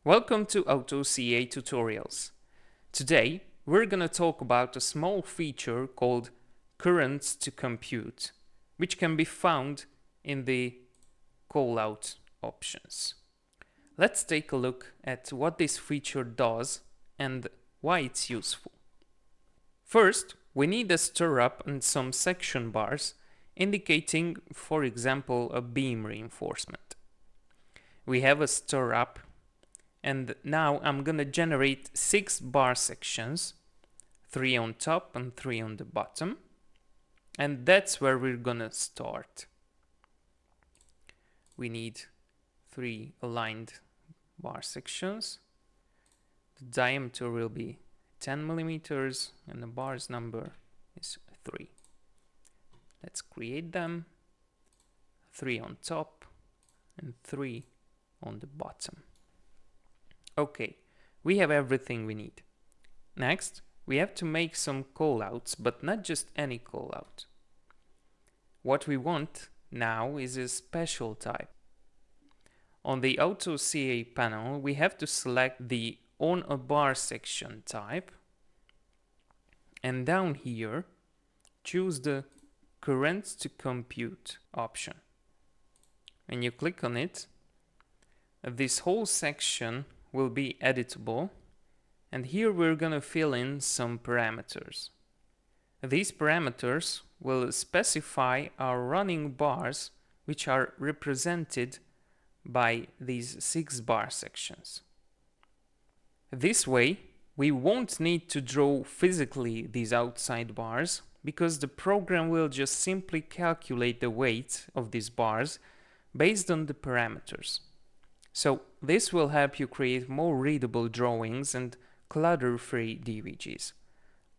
Welcome to AutoCAD tutorials. Today we're going to talk about a small feature called current to compute, which can be found in the callout options. Let's take a look at what this feature does and why it's useful. First, we need a stirrup and some section bars indicating, for example, a beam reinforcement. We have a stirrup, and now I'm gonna generate 6 bar sections, 3 on top and 3 on the bottom, and that's where we're gonna start. We need 3 aligned bar sections. The diameter will be 10 millimeters and the bars number is 3. Let's create them. 3 on top and 3 on the bottom. Okay, we have everything we need. Next, we have to make some callouts, but not just any callout. What we want now is a special type. On the AutoCAD panel, we have to select the on a bar section type, and down here, choose the current to compute option. When you click on it, this whole section will be editable, and here we're gonna fill in some parameters. These parameters will specify our running bars, which are represented by these 6 bar sections. This way, we won't need to draw physically these outside bars, because the program will just simply calculate the weight of these bars based on the parameters. So this will help you create more readable drawings and clutter-free DVGs.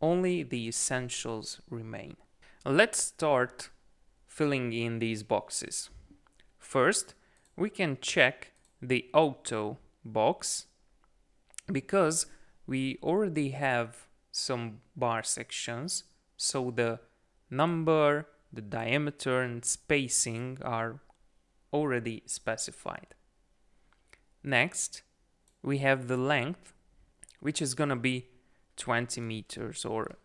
Only the essentials remain. Let's start filling in these boxes. First, we can check the auto box because we already have some bar sections, so the number, the diameter and spacing are already specified. Next, we have the length, which is gonna be 20 meters or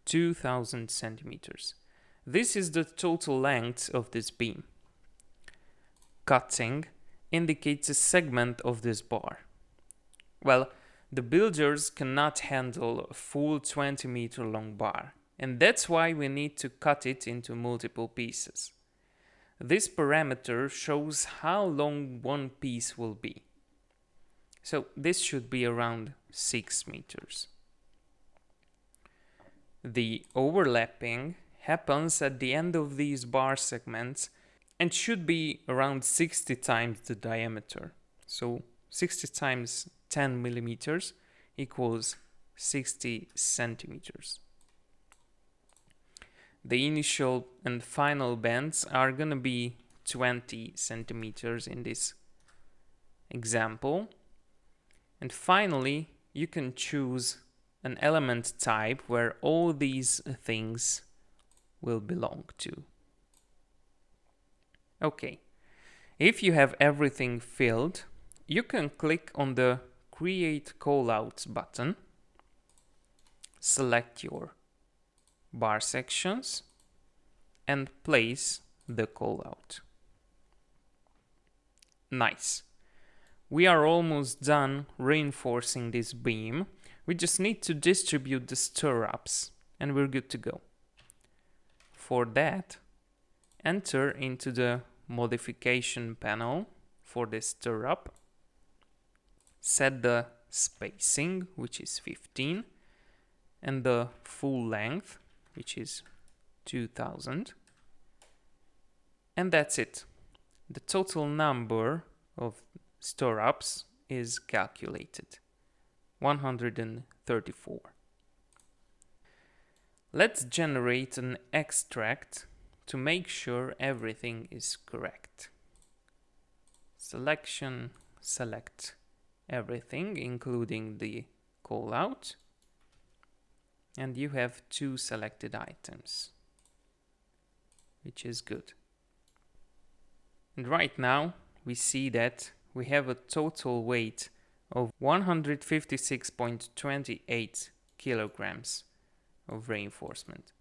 2000 centimeters. This is the total length of this beam. Cutting indicates a segment of this bar. Well, the builders cannot handle a full 20-meter long bar, and that's why we need to cut it into multiple pieces. This parameter shows how long one piece will be. So this should be around 6 meters. The overlapping happens at the end of these bar segments and should be around 60 times the diameter. So 60 times 10 millimeters equals 60 centimeters. The initial and final bends are going to be 20 centimeters in this example. And finally, you can choose an element type where all these things will belong to. Okay, if you have everything filled, you can click on the Create Callouts button, select your bar sections, and place the callout. Nice. We are almost done reinforcing this beam. We just need to distribute the stirrups and we're good to go. For that, enter into the modification panel for the stirrup. Set the spacing, which is 15, and the full length, which is 2000. And that's it. The total number of stirrups is calculated, 134. Let's generate an extract to make sure everything is correct. Selection, select everything, including the callout, and you have 2 selected items, which is good. And right now we see that we have a total weight of 156.28 kilograms of reinforcement.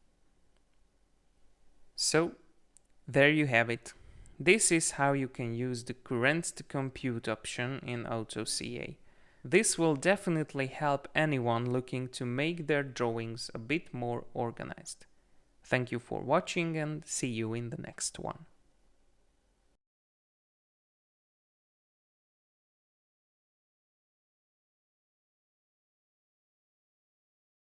So, there you have it. This is how you can use the current to compute option in AutoCAD. This will definitely help anyone looking to make their drawings a bit more organized. Thank you for watching and see you in the next one.